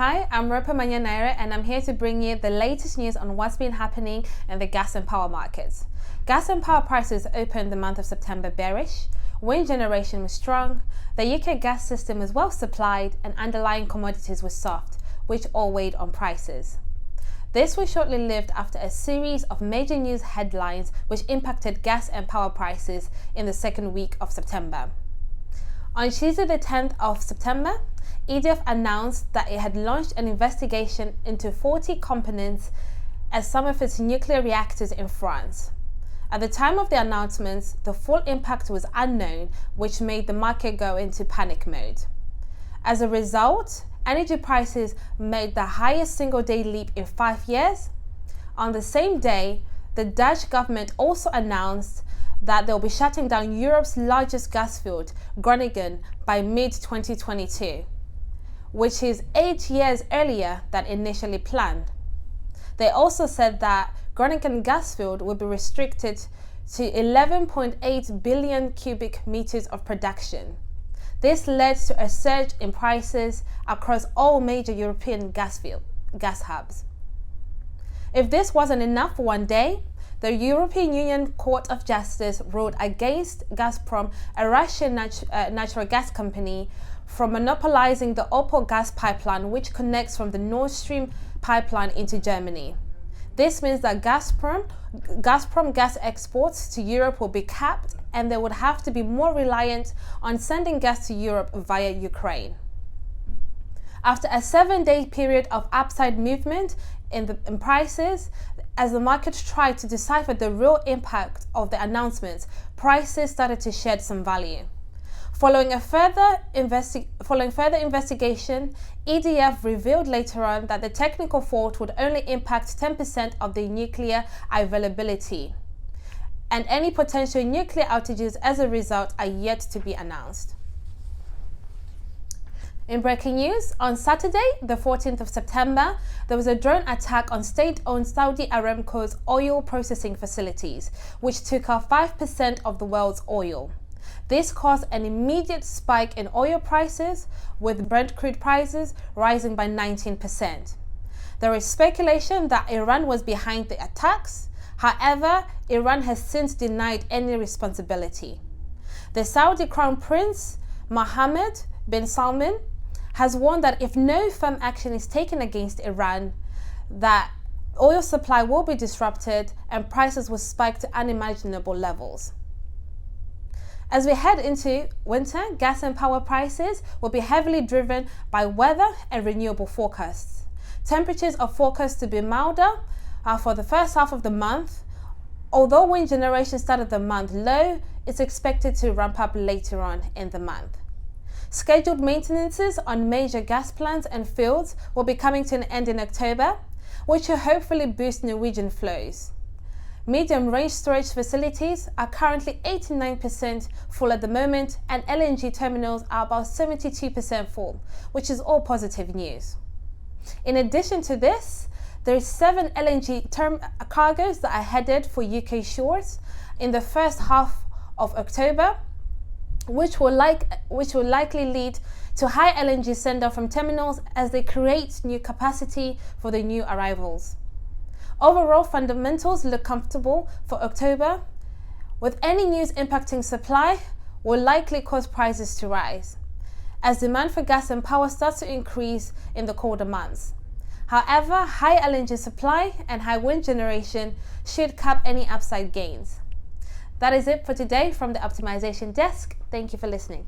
Hi, I'm Ropa Manyanaira and I'm here to bring you the latest news on what's been happening in the gas and power markets. Gas and power prices opened the month of September bearish, wind generation was strong, the UK gas system was well supplied and underlying commodities were soft, which all weighed on prices. This was shortly lived after a series of major news headlines which impacted gas and power prices in the second week of September. On Tuesday the 10th of September, EDF announced that it had launched an investigation into 40 components at some of its nuclear reactors in France. At the time of the announcements, the full impact was unknown, which made the market go into panic mode. As a result, energy prices made the highest single-day leap in 5 years. On the same day, the Dutch government also announced that they'll be shutting down Europe's largest gas field, Groningen, by mid-2022, which is 8 years earlier than initially planned. They also said that Groningen gas field will be restricted to 11.8 billion cubic meters of production. This led to a surge in prices across all major European gas hubs. If this wasn't enough for one day, the European Union Court of Justice ruled against Gazprom, a Russian natural gas company, from monopolizing the Opal gas pipeline, which connects from the Nord Stream pipeline into Germany. This means that Gazprom gas exports to Europe will be capped and they would have to be more reliant on sending gas to Europe via Ukraine. After a 7-day period of upside movement in prices, as the market tried to decipher the real impact of the announcements, prices started to shed some value. Following further investigation, EDF revealed later on that the technical fault would only impact 10% of the nuclear availability, and any potential nuclear outages as a result are yet to be announced. In breaking news, on Saturday, the 14th of September, there was a drone attack on state-owned Saudi Aramco's oil processing facilities, which took out 5% of the world's oil. This caused an immediate spike in oil prices, with Brent crude prices rising by 19%. There is speculation that Iran was behind the attacks. However, Iran has since denied any responsibility. The Saudi Crown Prince, Mohammed bin Salman, has warned that if no firm action is taken against Iran, that oil supply will be disrupted and prices will spike to unimaginable levels. As we head into winter, gas and power prices will be heavily driven by weather and renewable forecasts. Temperatures are forecast to be milder for the first half of the month. Although wind generation started the month low, it's expected to ramp up later on in the month. Scheduled maintenances on major gas plants and fields will be coming to an end in October, which will hopefully boost Norwegian flows. Medium-range storage facilities are currently 89% full at the moment, and LNG terminals are about 72% full, which is all positive news. In addition to this, there are 7 LNG cargoes that are headed for UK shores in the first half of October, which will likely lead to high LNG send-off from terminals as they create new capacity for the new arrivals. Overall, fundamentals look comfortable for October, with any news impacting supply will likely cause prices to rise, as demand for gas and power starts to increase in the colder months. However, high LNG supply and high wind generation should cap any upside gains. That is it for today from the Optimization Desk. Thank you for listening.